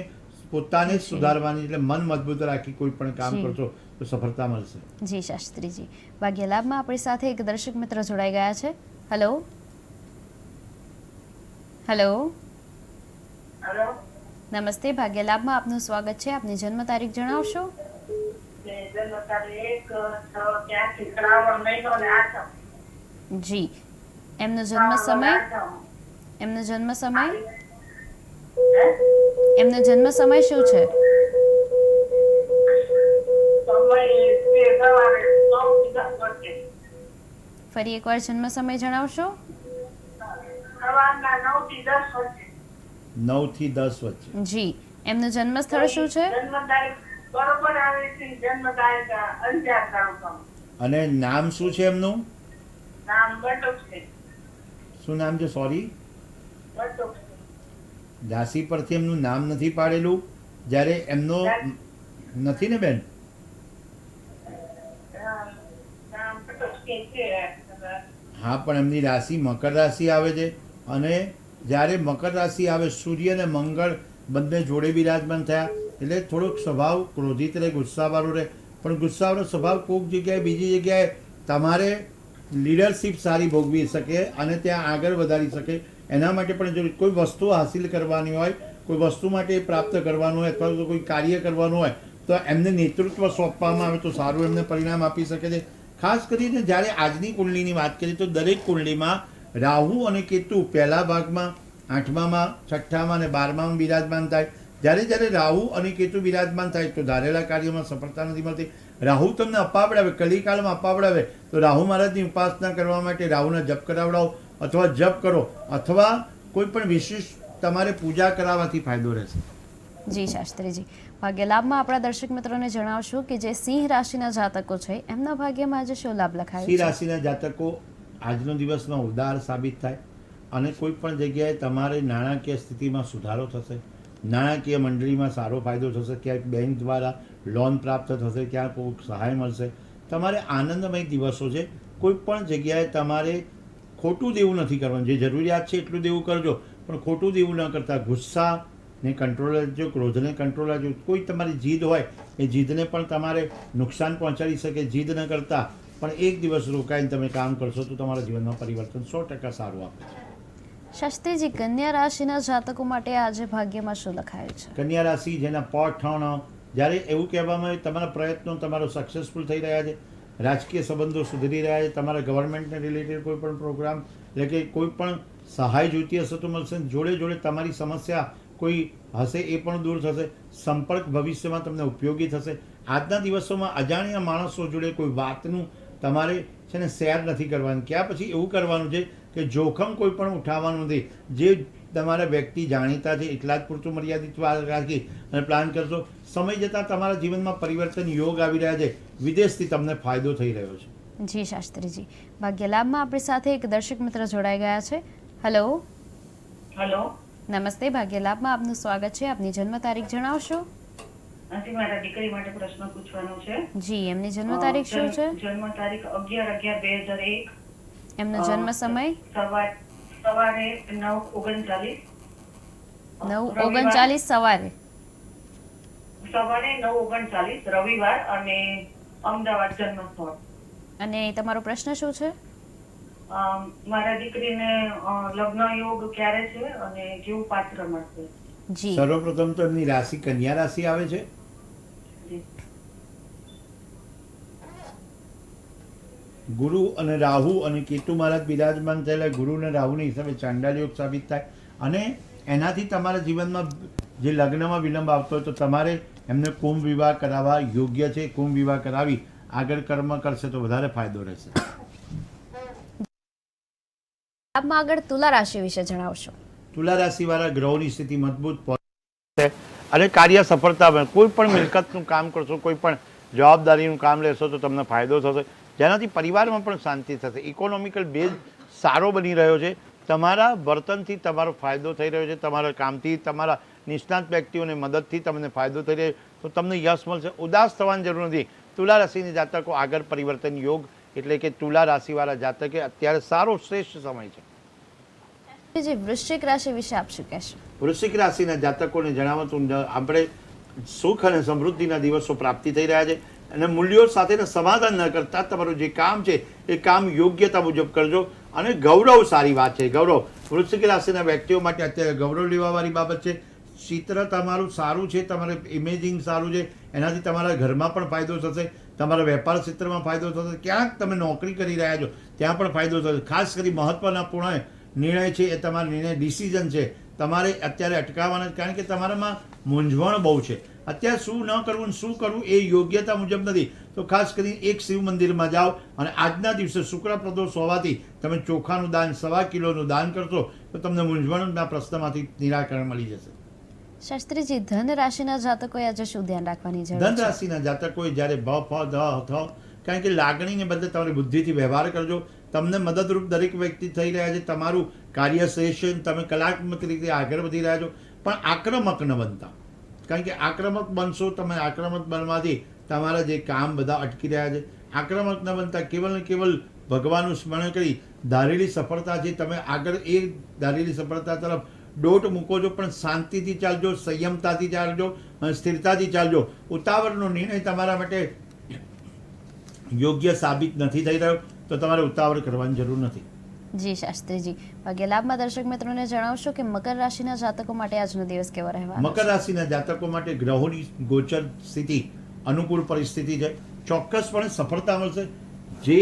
પોતાને જ સુધારવાની, એટલે મન મજબૂત રાખી કોઈ પણ કામ
જી.
કરશો તો સફળતા મળશે.
જી શાસ્ત્રીજી. ભાગ્ય લાભમાં આપણી સાથે એક દર્શક મિત્ર જોડાઈ ગયા છે. હેલો હેલો
હેલો
નમસ્તે. ભાગ્ય લાભમાં આપનું સ્વાગત છે. આપની જન્મ તારીખ જણાવશો?
જન્મ તારીખ 6 શ્રાવણ મહિનો ને આઠમ.
જી. એમનો જન્મ સમય? એમનો જન્મ સમય? એમનો જન્મ સમય શું છે? ફરી એકવાર જન્મ સમય જણાવશો?
9 થી 10 વચ્ચે.
જી. એમનું જન્મ સ્થળ શું છે?
જન્મ તારીખ બરોબર આવે છે. જન્મ તારીખ અંજાર તાલુકામાં.
અને નામ શું છે એમનું?
નામ બટુક છે.
શું નામ છે? સોરી,
બટુક.
રાશિ પરથી એમનું નામ નથી પાડેલું. જ્યારે એમનો નથી ને બેન?
નામ બટુક છે.
હા, પણ એમની રાશિ મકર રાશિ આવે છે. અને જ્યારે મકર રાશિ આવે, સૂર્ય અને મંગળ બંને જોડે બિરાજમાન થયા, એટલે થોડોક સ્વભાવ ક્રોધિત રહે, ગુસ્સાવાળો રહે. પણ ગુસ્સાવાળો સ્વભાવ કોઈક જગ્યાએ, બીજી જગ્યાએ તમારે લીડરશિપ સારી ભોગવી શકે અને ત્યાં આગળ વધારી શકે. એના માટે પણ જરૂર, કોઈ વસ્તુ હાસિલ કરવાની હોય, કોઈ વસ્તુ માટે પ્રાપ્ત કરવાનું હોય, અથવા તો કોઈ કાર્ય કરવાનું હોય, તો એમને નેતૃત્વ સોંપવામાં આવે તો સારું એમને પરિણામ આપી શકે છે. ખાસ કરીને જ્યારે આજની કુંડલીની વાત કરીએ તો દરેક કુંડલીમાં રાહુ અને કેતુ પહેલા ભાગમાં, 8મામાં, 6મામાં અને 12મામાં બિરાજમાન થાય. જ્યારે જ્યારે રાહુ અને કેતુ બિરાજમાન થાય તો ધારેલા કાર્યમાં સફળતા નથી મળતી. રાહુ તમને અપાવડાવે, કલિકાળમાં અપાવડાવે, તો રાહુ મહારાજની ઉપાસના કરવા માટે રાહુના જપ કરાવડાવો, અથવા જપ કરો, અથવા કોઈ પણ વિશેષ તમારે પૂજા કરાવવાથી ફાયદો રહેશે.
જી શાસ્ત્રીજી. ભાગ્ય લાભમાં આપણા દર્શક મિત્રોને જણાવશું કે જે સિંહ રાશિના જાતકો છે એમના ભાગ્યમાં આજે શું લાભ લખાયો
સિંહ
છે?
રાશિના જાતકો આજનો દિવસમાં ઉદાર સાબિત થાય અને કોઈ પણ જગ્યાએ તમારે નાણાકીય સ્થિતિમાં સુધારો થશે. નાણાકીય મંડળીમાં સારો ફાયદો થશે. ક્યાંક બેંક દ્વારા લોન પ્રાપ્ત થશે, ક્યાંક કોઈ સહાય મળશે. તમારે આનંદમય દિવસો છે. કોઈ પણ જગ્યાએ તમારે ખોટું દેવું નથી કરવાનું. જે જરૂરિયાત છે એટલું દેવું કરજો, પણ ખોટું દેવું ન કરતા ગુસ્સાને કંટ્રોલ રાખજો, ક્રોધને કંટ્રોલ રાખજો. કોઈ તમારી જીદ હોય એ જીદને પણ તમારે નુકસાન પહોંચાડી શકે. જીદ ન કરતા પણ એક દિવસ રોકાઈને તમે કામ કરશો તો તમારા જીવનમાં પરિવર્તન 100% સારું આપે છે.
શાસ્ત્રીજી, કન્યા રાશિના જાતકો માટે આજે ભાગ્યમાં શું લખાયું છે?
કન્યા રાશિ જેના પઠણ, જ્યારે એવું કહેવામાં આવે તમારા પ્રયત્નો તમારો સક્સેસફુલ થઈ રહ્યા છે, રાજકીય સંબંધો સુધરી રહ્યા છે, તમારા ગવર્મેન્ટને રિલેટેડ કોઈ પણ પ્રોગ્રામ, એટલે કે કોઈ પણ સહાય જોઈતી હશે તો મળશે. જોડે જોડે તમારી સમસ્યા કોઈ હશે એ પણ દૂર થશે. સંપર્ક ભવિષ્યમાં તમને ઉપયોગી થશે. આજના દિવસોમાં અજાણ્યા માણસો જોડે કોઈ વાતનું તમારે છે ને શેર નથી કરવાનું. ક્યાં પછી એવું કરવાનું છે કે જોખમ કોઈ પણ ઉઠાવવાનું નથી. જે તમારા વ્યક્તિ જાણીતા છે એટલા જ પૂરતું મર્યાદિત રાખી અને પ્લાન કરશો. સમય જતાં તમારા જીવનમાં પરિવર્તન યોગ આવી રહ્યા છે. વિદેશથી તમને ફાયદો થઈ રહ્યો છે.
જી શાસ્ત્રીજી. ભાગ્ય લાભમાં આપણી સાથે એક દર્શક મિત્ર જોડાઈ ગયા છે. Hello
hello.
નમસ્તે. ભાગ્ય લાભમાં આપનું સ્વાગત છે. આપની જન્મ તારીખ જણાવશો?
આથી મારા દીકરી માટે પ્રશ્ન પૂછવાનો છે.
જી. એમની જન્મ તારીખ શું છે?
જન્મ તારીખ 11/11/2001.
એમનો જન્મ સમય?
સવારે 9:39.
9:39 સવારે.
સવારે 9:39 રવિવાર અને અમદાવાદ જન્મ સ્થળ.
અને તમારો પ્રશ્ન શું છે?
મારા દીકરીને લગ્ન યોગ ક્યારે છે અને કેવું પાત્ર મળશે?
જી.
સર્વપ્રથમ તો એમની રાશિ કન્યા રાશિ આવે છે. ગુરુ અને રાહુ અને કેતુ મહારાજ બિરાજમાન થયેલા. ગુરુ અને રાહુની હિસાબે ચાંડાલ યોગ સાબિત થાય અને એનાથી તમારા જીવનમાં જે લગ્નમાં વિલંબ આવતો હોય તો તમારે એમને કુંભ વિવાહ કરાવવા યોગ્ય છે. કુંભ વિવાહ કરાવી આગળ કર્મ કરશે તો વધારે ફાયદો રહેશે.
લાભમાં આગળ તુલા રાશિ વિશે જણાવશો?
તુલા રાશિવાળા ગ્રહોની સ્થિતિ મજબૂત છે અને કાર્ય સફળતા મળે. કોઈ પણ મિલકતનું કામ કરશો, કોઈ પણ જવાબદારીનું કામ લેશો તો તમને ફાયદો થશે. જેનાથી પરિવારમાં પણ શાંતિ થશે. ઇકોનોમિકલ બેઝ સારો બની રહ્યો છે. તમારા વર્તનથી તમારો ફાયદો થઈ રહ્યો છે. તમારા કામથી, તમારા નિષ્ણાત વ્યક્તિઓની મદદથી તમને ફાયદો થઈ રહ્યો તો તમને યશ મળશે. ઉદાસ થવાની જરૂર નથી. તુલા રાશિની જાતકો આગળ પરિવર્તન યોગ, એટલે કે તુલા રાશિવાળા જાતકે અત્યારે સારો શ્રેષ્ઠ સમય છે.
જે વૃશ્ચિક રાશિ વિશે આપ શું કહેશો?
વૃશ્ચિક રાશિના જાતકોને જણાવો તો આપણે સુખ અને સમૃદ્ધિના દિવસો પ્રાપ્તિ થઈ રહ્યા છે અને મૂલ્યો સાથેના સમાધાન ન કરતા તમારું જે કામ છે એ કામ યોગ્યતા મુજબ કરજો અને ગૌરવ સારી વાત છે. ગૌરવ વૃશ્ચિક રાશિના વ્યક્તિઓ માટે અત્યારે ગૌરવ લેવાવાળી બાબત છે. ચિત્ર તમારું સારું છે, તમારે ઇમેજિંગ સારું છે, એનાથી તમારા ઘરમાં પણ ફાયદો થશે, તમારા વેપાર ક્ષેત્રમાં ફાયદો થશે, ક્યાંક તમે નોકરી કરી રહ્યા છો ત્યાં પણ ફાયદો થશે. ખાસ કરી મહત્વના પૂર્ણ નિર્ણય છે એ તમારા નિર્ણય ડિસિઝન છે તમારે અત્યારે અટકાવવાના, કારણ કે તમારામાં મૂંઝવણ બહુ છે. અત્યારે શું ન કરવું ને શું કરવું એ યોગ્યતા મુજબ નથી. તો ખાસ કરીને એક શિવ મંદિરમાં જાઓ અને આજના દિવસે શુક્ર પ્રદોષ હોવાથી તમે ચોખાનું દાન 1.25 કિલોનું દાન કરશો તો તમને મૂંઝવણના પ્રશ્નમાંથી નિરાકરણ મળી જશે.
શાસ્ત્રીજી, ધન રાશિના જાતકોએ આજે શું ધ્યાન રાખવાની જરૂર
ધન
છે?
રાશિના જાતકોએ જ્યારે બ ફ ધ થ, કારણ કે લાગણીને બદલે તમારી બુદ્ધિથી વ્યવહાર કરજો. તમને મદદરૂપ દરેક વ્યક્તિ થઈ રહ્યા છે. તમારું કાર્ય શ્રેષ્ઠ, તમે કલાત્મક રીતે આગળ વધી રહ્યા છો, પણ આક્રમક ન બનતા. કારણ કે આક્રમક બનશો, તમે આક્રમક બનવાથી તમારા જે કામ બધા અટકી રહ્યા છે. આક્રમક ન બનતા કેવલ ને કેવલ ભગવાનનું સ્મરણ કરી ધારેલી સફળતા છે તમે આગળ એ ધારેલી સફળતા તરફ દોટ મૂકો છો, પણ શાંતિથી ચાલજો, સંયમતાથી ચાલજો અને સ્થિરતાથી ચાલજો. ઉતાવળનો નિર્ણય તમારા માટે યોગ્ય સાબિત નથી થઈ રહ્યો, તો તમારે ઉતાવળ કરવાની જરૂર નથી.
જી શાસ્ત્રીજી, ભાગ્ય લાભમાં દર્શક મિત્રોને જણાવશો કે મકર રાશિના જાતકો માટે આજનો દિવસ કેવો રહેવાનો છે?
મકર રાશિના જાતકો માટે ગ્રહોની ગોચર સ્થિતિ અનુકૂળ પરિસ્થિતિ છે. ચોક્કસપણે સફળતા મળશે. જે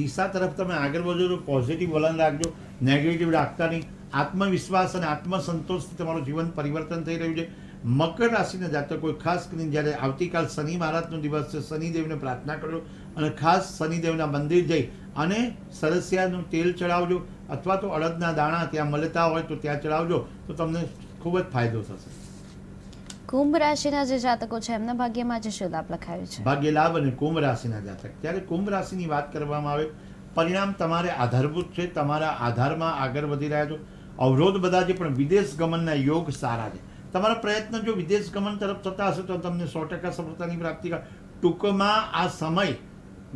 દિશા તરફ તમે આગળ વધો તો પોઝિટિવ વલણ રાખજો, નેગેટિવ રાખતા નહીં. આત્મવિશ્વાસ અને આત્મસંતોષથી તમારું જીવન પરિવર્તન થઈ રહ્યું છે. મકર રાશિના જાતકો ખાસ કરીને જ્યારે આવતીકાલ શનિ મહારાજનો દિવસ છે, શનિદેવને પ્રાર્થના કરજો અને ખાસ શનિદેવના મંદિર જઈ અને સરસિયાનું તેલ ચડાવજો, અથવા તો અડદના દાણા ત્યાં મળતા હોય તો ત્યાં ચડાવજો, તો તમને ખૂબ જ ફાયદો થશે.
કુંભ રાશિના જે જાતકો છે એમના ભાગ્યમાં આજે શું લાભ લખાયું છે?
ભાગ્ય લાભ અને કુંભ રાશિના જાતક, ત્યારે કુંભ રાશિની વાત કરવામાં આવે, પરિણામ તમારે આધારભૂત છે. તમારા આધારમાં આગળ વધી રહ્યા છો. અવરોધ બધા છે, પણ વિદેશ ગમનના યોગ સારા છે. તમારા પ્રયત્ન જો વિદેશ ગમન તરફ થતા હશે તો તમને 100% સફળતાની પ્રાપ્તિ. ટૂંકમાં આ સમય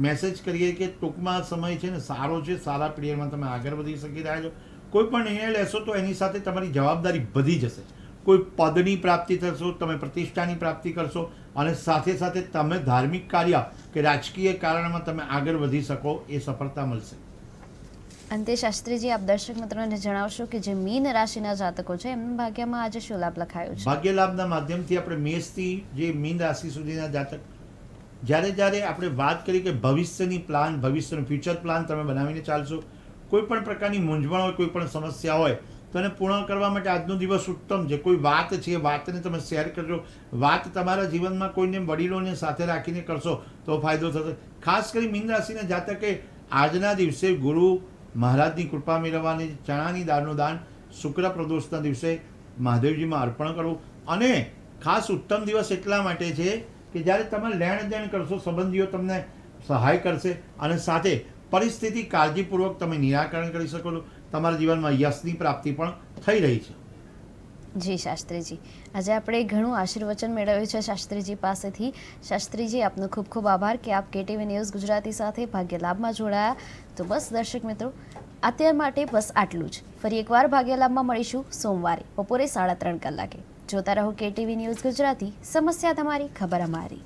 મેસેજ કરીએ કે ટૂંકમાં સમય છે ને સારો છે, સારા પીરિયડમાં તમે આગળ વધી શકી રહ્યા છો. કોઈ પણ નિર્ણય લેશો તો એની સાથે તમારી જવાબદારી વધી જશે. કોઈ પદની પ્રાપ્તિ થશો, તમે પ્રતિષ્ઠાની પ્રાપ્તિ કરશો અને સાથે સાથે તમે ધાર્મિક કાર્ય કે રાજકીય કારણમાં તમે આગળ વધી શકો એ સફળતા મળશે.
અંતે શાસ્ત્રીજી, આપ દર્શક મિત્રોને જણાવશો કે જે મીન રાશિના જાતકો છે એમના ભાગ્યમાં આજે શું લાભ લખાયું છે?
ભાગ્ય લાભના માધ્યમથી આપણે મેષથી જે મીન રાશિ સુધીના જાતક, જ્યારે આપણે વાત કરી કે ભવિષ્યની પ્લાન, ભવિષ્યનું ફ્યુચર પ્લાન તમે બનાવીને ચાલશો, કોઈ પણ પ્રકારની મૂંઝવણ હોય, કોઈ પણ સમસ્યા હોય તો એને પૂર્ણ કરવા માટે આજનો દિવસ ઉત્તમ છે. કોઈ વાત છે એ વાતને તમે શેર કરજો. વાત તમારા જીવનમાં કોઈને વડીલોને સાથે રાખીને કરશો તો ફાયદો થશે. ખાસ કરી મીન રાશિના જાતકે આજના દિવસે ગુરુ મહારાજની કૃપા મેળવવાની, ચણાની દાળનું દાન શુક્ર પ્રદોષના દિવસે મહાદેવજીમાં અર્પણ કરવું. અને ખાસ ઉત્તમ દિવસ એટલા માટે છે કે જ્યારે તમે લેણ દેણ કરશો, સંબંધીઓ તમને સહાય કરશે અને સાથે પરિસ્થિતિ કાળજીપૂર્વક તમે નિરાકરણ કરી શકો છો. તમારા જીવનમાં યશની પ્રાપ્તિ પણ થઈ રહી છે.
જી શાસ્ત્રીજી, આજે આપણે ઘણું આશીર્વચન મેળવ્યું છે શાસ્ત્રીજી પાસેથી. શાસ્ત્રીજી, આપનો ખૂબ ખૂબ આભાર કે આપ કેટીવી ન્યૂઝ ગુજરાતી સાથે ભાગ્ય લાભમાં જોડાયા. તો બસ દર્શક મિત્રો, અત્યાર માટે બસ આટલું જ. ફરી એકવાર ભાગ્ય લાભમાં મળીશું સોમવારે બપોરે 3:30 કલાકે. જોતા રહો કેટીવી ન્યૂઝ ગુજરાતી, સમસ્યા તમારી, ખબર અમારી.